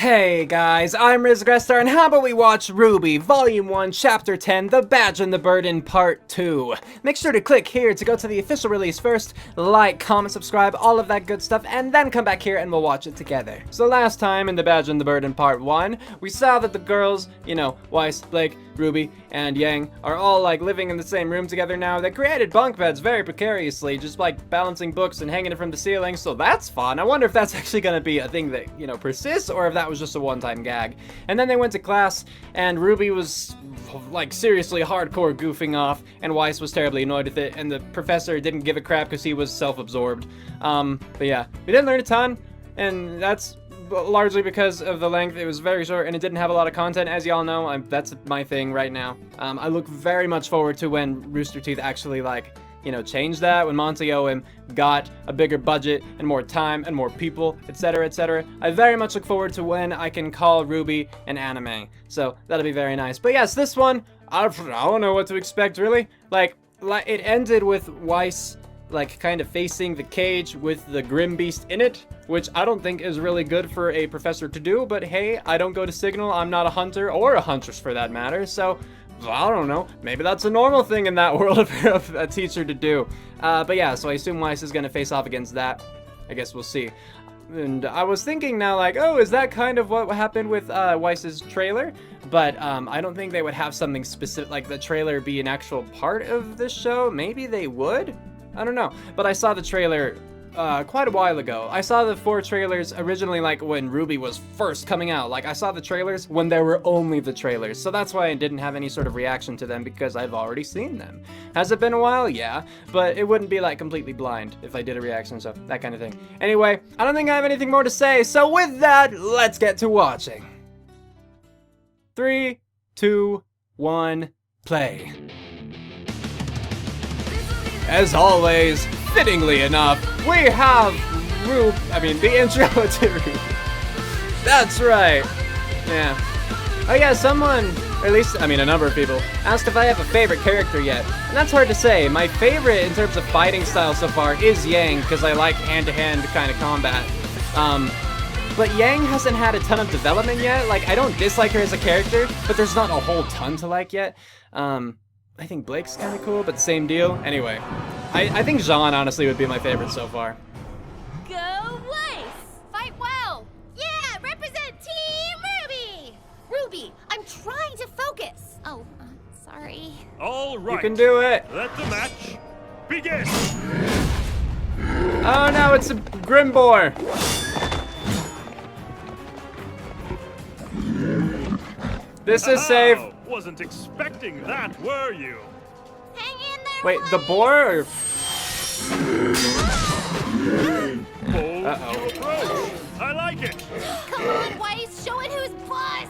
Hey guys, I'm Grestar, and how about we watch RWBY Volume 1, Chapter 10, The Badge and the Burden, Part 2. Make sure to click here to go to the official release first, like, comment, subscribe, all of that good stuff, and then come back here and we'll watch it together. So last time in The Badge and the Burden, Part 1, we saw that the girls, Weiss, Blake, RWBY, and Yang are all living in the same room together now. They created bunk beds very precariously, just balancing books and hanging it from the ceiling, so that's fun. I wonder if that's actually gonna be a thing that, persists, or if that was just a one-time gag. And then they went to class, and RWBY was seriously hardcore goofing off, and Weiss was terribly annoyed with it, and the professor didn't give a crap because he was self-absorbed. But yeah, we didn't learn a ton, and that's largely because of the length. It was very short and it didn't have a lot of content, as y'all know. That's my thing right now. I look very much forward to when Rooster Teeth actually change that, when Monty Oem got a bigger budget and more time and more people, etc, etc. I very much look forward to when I can call RWBY an anime, so that'll be very nice. But yes, this one, I don't know what to expect really. It ended with Weiss kind of facing the cage with the Grimm beast in it, which I don't think is really good for a professor to do, but hey, I don't go to Signal, I'm not a hunter, or a huntress for that matter, so I don't know, maybe that's a normal thing in that world of a teacher to do. But yeah, so I assume Weiss is gonna face off against that. I guess we'll see. And I was thinking now, oh, is that kind of what happened with Weiss's trailer? But I don't think they would have something specific, like the trailer be an actual part of this show. Maybe they would? I don't know. But I saw the trailer quite a while ago. I saw the 4 trailers originally when RWBY was first coming out. I saw the trailers when there were only the trailers. So that's why I didn't have any sort of reaction to them, because I've already seen them. Has it been a while? Yeah. But it wouldn't be completely blind if I did a reaction, so that kind of thing. Anyway, I don't think I have anything more to say. So with that, let's get to watching. 3, 2, 1, play. As always, fittingly enough, we have the intro to RWBY. That's right. Yeah. Oh yeah, someone, or at least, a number of people, asked if I have a favorite character yet. And that's hard to say. My favorite in terms of fighting style so far is Yang, because I like hand-to-hand kind of combat. But Yang hasn't had a ton of development yet. I don't dislike her as a character, but there's not a whole ton to like yet. I think Blake's kind of cool, but same deal. Anyway, I think Jean, honestly, would be my favorite so far. Go Weiss! Fight well! Yeah, represent Team RWBY! RWBY, I'm trying to focus. Oh, sorry. All right. You can do it. Let the match begin. Oh no, it's a Grimbor. This is safe. Wasn't expecting that, were you? Hang in there, Wait, the Weiss. boar? Or... Bold new approach. I like it. Come on, Weiss, show it who's boss!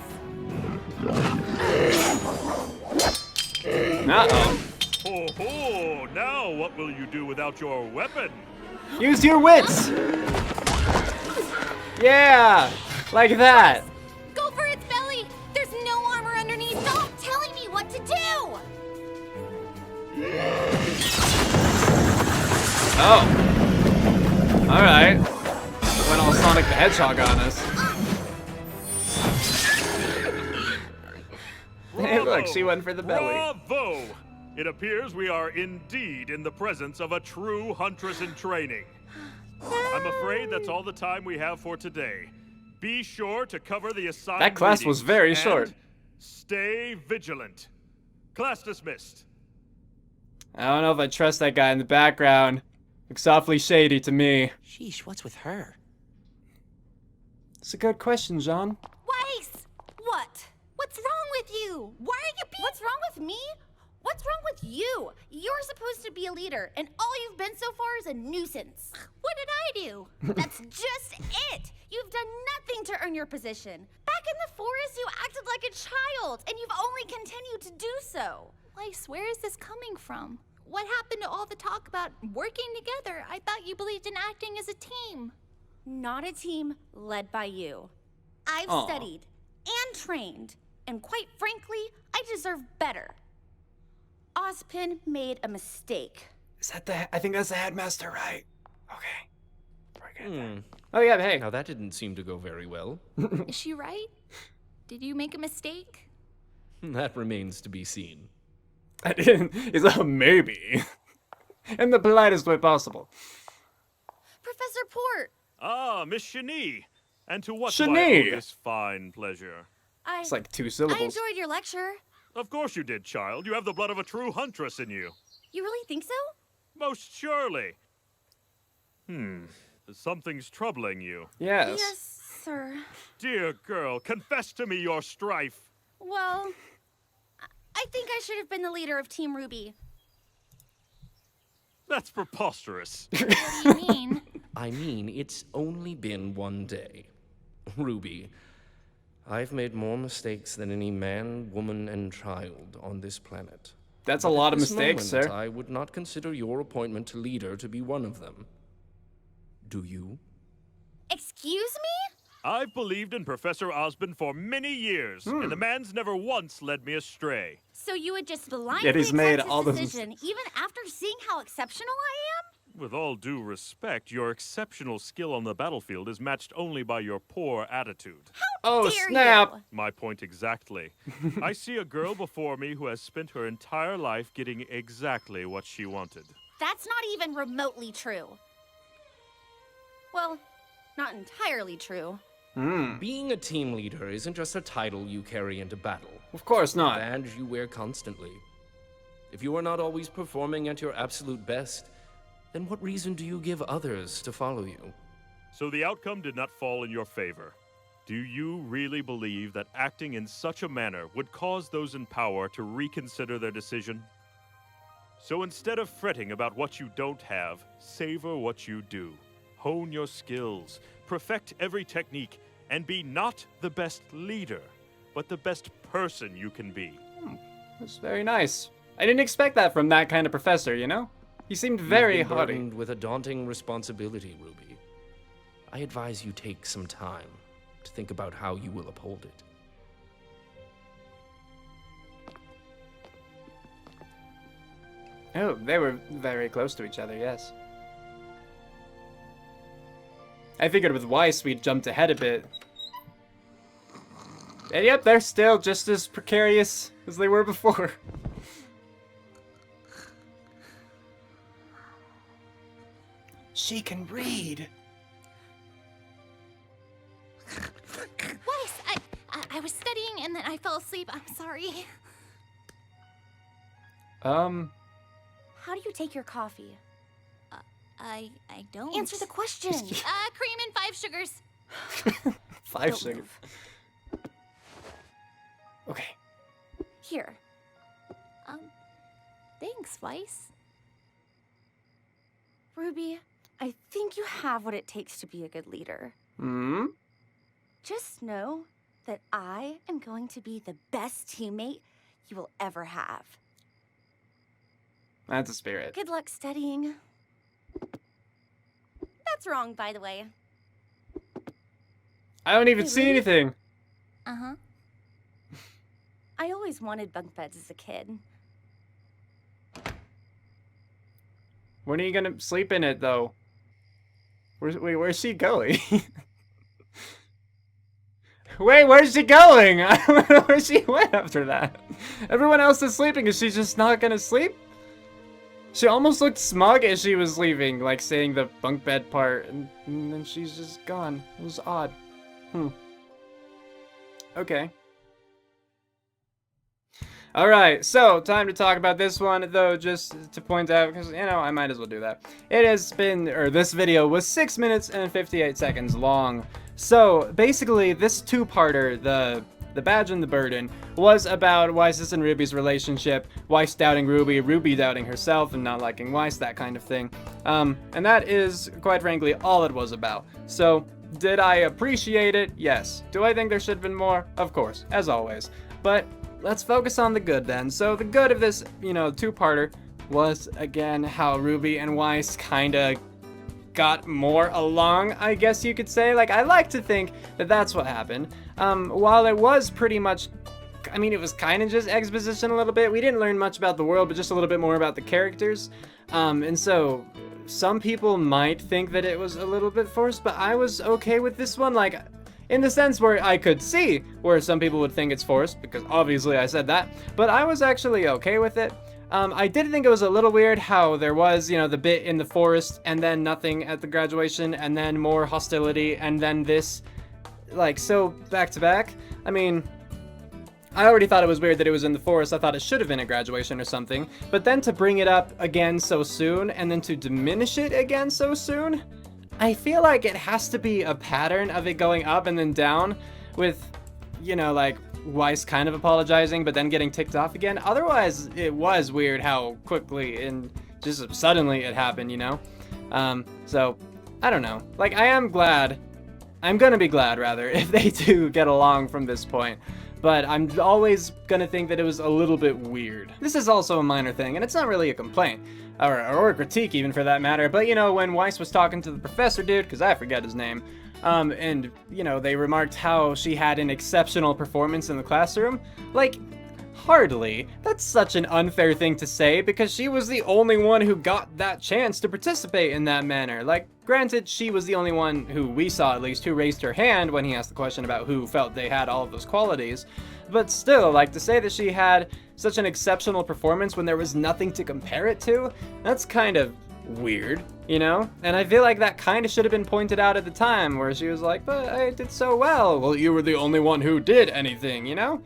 Uh-oh. Oh, now what will you do without your weapon? Use your wits! Yeah! Like that. Go for its belly! There's no armor underneath! Stop telling me what to do! Oh. Alright. Went all Sonic the Hedgehog on us. Hey, look, she went for the belly. Bravo! It appears we are indeed in the presence of a true huntress in training. I'm afraid that's all the time we have for today. Be sure to cover the assigned That class was readings very and short. Stay vigilant. Class dismissed. I don't know if I trust that guy in the background. Looks awfully shady to me. Sheesh, what's with her? It's a good question, Jean. Weiss! What? What's wrong with you? Why are you being— What's wrong with me? What's wrong with you? You're supposed to be a leader, and all you've been so far is a nuisance. What did I do? That's just it. You've done nothing to earn your position. Back in the forest, you acted like a child, and you've only continued to do so. Weiss, where is this coming from? What happened to all the talk about working together? I thought you believed in acting as a team. Not a team led by you. I've studied and trained, and quite frankly, I deserve better. Ozpin made a mistake. Is that I think that's the headmaster, right? Okay. We're good then. Oh yeah, hey. Now that didn't seem to go very well. Is she right? Did you make a mistake? That remains to be seen. I didn't. It's a maybe. In the politest way possible. Professor Port! Ah, Miss Shani. And to what do I Shani. owe this fine pleasure? It's like 2 I syllables. enjoyed your lecture. Of course you did, child. You have the blood of a true huntress in you. You really think so? Most surely. Something's troubling you. Yes. Yes, sir. Dear girl, confess to me your strife. Well, I think I should have been the leader of Team RWBY. That's preposterous. What do you mean? I mean, it's only been one day. Ruby, I've made more mistakes than any man, woman, and child on this planet. That's a lot of At this mistakes, moment, sir. I would not consider your appointment to leader to be one of them. Do you? Excuse me? I've believed in Professor Osmond for many years, and the man's never once led me astray. So you would just blindly Yet he's accept made his all those decision, even after seeing how exceptional I am? With all due respect, your exceptional skill on the battlefield is matched only by your poor attitude. Oh, Dare snap. you? My point exactly. I see a girl before me who has spent her entire life getting exactly what she wanted. That's not even remotely true. Well, not entirely true. Being a team leader isn't just a title you carry into battle. Of course A not. badge you wear constantly. If you are not always performing at your absolute best, then what reason do you give others to follow you? So the outcome did not fall in your favor. Do you really believe that acting in such a manner would cause those in power to reconsider their decision? So instead of fretting about what you don't have, savor what you do. Hone your skills, perfect every technique, and be not the best leader, but the best person you can be. That's very nice. I didn't expect that from that kind of professor, you know? He seemed very You've been haughty. burdened with a daunting responsibility, Ruby. I advise you take some time to think about how you will uphold it. Oh, they were very close to each other, yes. I figured with Weiss we'd jumped ahead a bit. And yep, they're still just as precarious as they were before. She can read. Weiss, I was studying and then I fell asleep. I'm sorry. How do you take your coffee? I don't. Answer the question. Cream and 5 sugars. 5 Don't sugar. move. Okay. Here. Thanks, Weiss. Ruby, I think you have what it takes to be a good leader. Hmm? Just know that I am going to be the best teammate you will ever have. That's a spirit. Good luck studying. That's wrong, by the way. I don't even Hey, see Ruby? anything. Uh-huh. I always wanted bunk beds as a kid. When are you gonna sleep in it, though? Where's she going? Wait, where's she going? I don't know where she went after that. Everyone else is sleeping. Is she just not gonna sleep? She almost looked smug as she was leaving, like saying the bunk bed part, and then she's just gone. It was odd. Okay. Alright, so time to talk about this one, though, just to point out, because, you know, I might as well do that. It has been, or this video was 6 minutes and 58 seconds long. So, basically, this two-parter, the badge and the burden, was about Weiss's and Ruby's relationship, Weiss doubting Ruby, Ruby doubting herself and not liking Weiss, that kind of thing. And that is, quite frankly, all it was about. So, did I appreciate it? Yes. Do I think there should have been more? Of course, as always. But let's focus on the good then. So the good of this, you know, two-parter was, again, how Ruby and Weiss kinda got more along, I guess you could say. Like, I like to think that that's what happened. While it was pretty much, I mean, it was kind of just exposition a little bit. We didn't learn much about the world, but just a little bit more about the characters. And so, some people might think that it was a little bit forced, but I was okay with this one, like, in the sense where I could see where some people would think it's forced, because obviously I said that, but I was actually okay with it. I did think it was a little weird how there was, you know, the bit in the forest, and then nothing at the graduation, and then more hostility, and then this, like, so back to back. I mean, I already thought it was weird that it was in the forest. I thought it should have been a graduation or something. But then to bring it up again so soon, and then to diminish it again so soon, I feel like it has to be a pattern of it going up and then down with, you know, like, Weiss kind of apologizing, but then getting ticked off again. Otherwise, it was weird how quickly and just suddenly it happened, you know? So, I don't know. Like, I'm gonna be glad, rather, if they do get along from this point. But I'm always gonna think that it was a little bit weird. This is also a minor thing, and it's not really a complaint, or a critique even for that matter, but you know, when Weiss was talking to the professor dude, because I forget his name, and, you know, they remarked how she had an exceptional performance in the classroom, like, hardly. That's such an unfair thing to say, because she was the only one who got that chance to participate in that manner. Like, granted, she was the only one who we saw, at least, who raised her hand when he asked the question about who felt they had all of those qualities. But still, like, to say that she had such an exceptional performance when there was nothing to compare it to, that's kind of weird, you know? And I feel like that kind of should have been pointed out at the time, where she was like, but I did so well. Well, you were the only one who did anything, you know?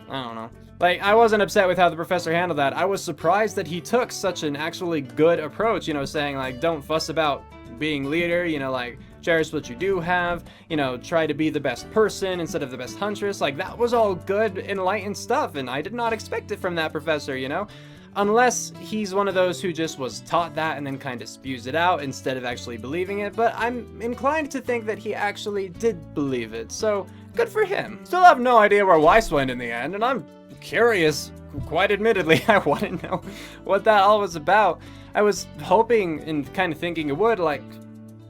I don't know. Like, I wasn't upset with how the professor handled that. I was surprised that he took such an actually good approach, you know, saying, like, don't fuss about being leader, you know, like, cherish what you do have, you know, try to be the best person instead of the best huntress. Like, that was all good, enlightened stuff, and I did not expect it from that professor, you know? Unless he's one of those who just was taught that and then kind of spews it out instead of actually believing it, but I'm inclined to think that he actually did believe it, so good for him. Still have no idea where Weiss went in the end, and I'm curious, quite admittedly. I want to know what that all was about. I was hoping and kind of thinking it would, like,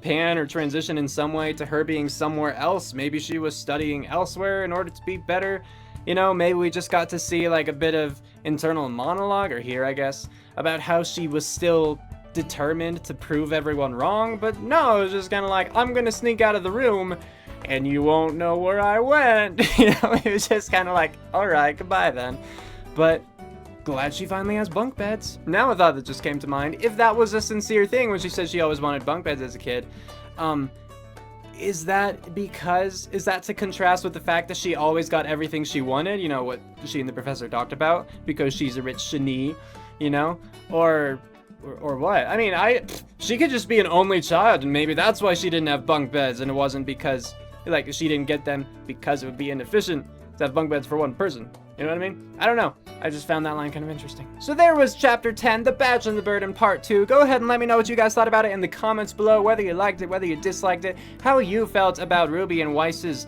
pan or transition in some way to her being somewhere else. Maybe she was studying elsewhere in order to be better. You know, maybe we just got to see, like, a bit of internal monologue, or here, I guess, about how she was still determined to prove everyone wrong. But no, it was just kind of like, I'm gonna sneak out of the room and you won't know where I went. You know, it was just kind of like, alright, goodbye then. But glad she finally has bunk beds. Now a thought that just came to mind, if that was a sincere thing when she said she always wanted bunk beds as a kid, is that to contrast with the fact that she always got everything she wanted, you know, what she and the professor talked about, because she's a rich shani, you know, or what? I mean, she could just be an only child, and maybe that's why she didn't have bunk beds, and it wasn't because, like, she didn't get them because it would be inefficient to have bunk beds for one person. You know what I mean? I don't know. I just found that line kind of interesting. So there was Chapter 10, The Badge and the Burden Part 2. Go ahead and let me know what you guys thought about it in the comments below, whether you liked it, whether you disliked it, how you felt about RWBY and Weiss's,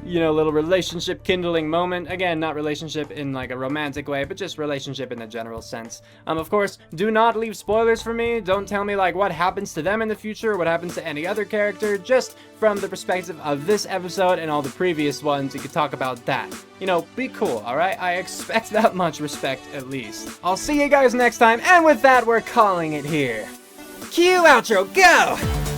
you know, little relationship kindling moment. Again, not relationship in like a romantic way, but just relationship in the general sense. Of course, do not leave spoilers for me. Don't tell me like what happens to them in the future, or what happens to any other character. Just from the perspective of this episode and all the previous ones, you could talk about that. You know, be cool, alright? I expect that much respect at least. I'll see you guys next time, and with that, we're calling it here. Cue outro, go!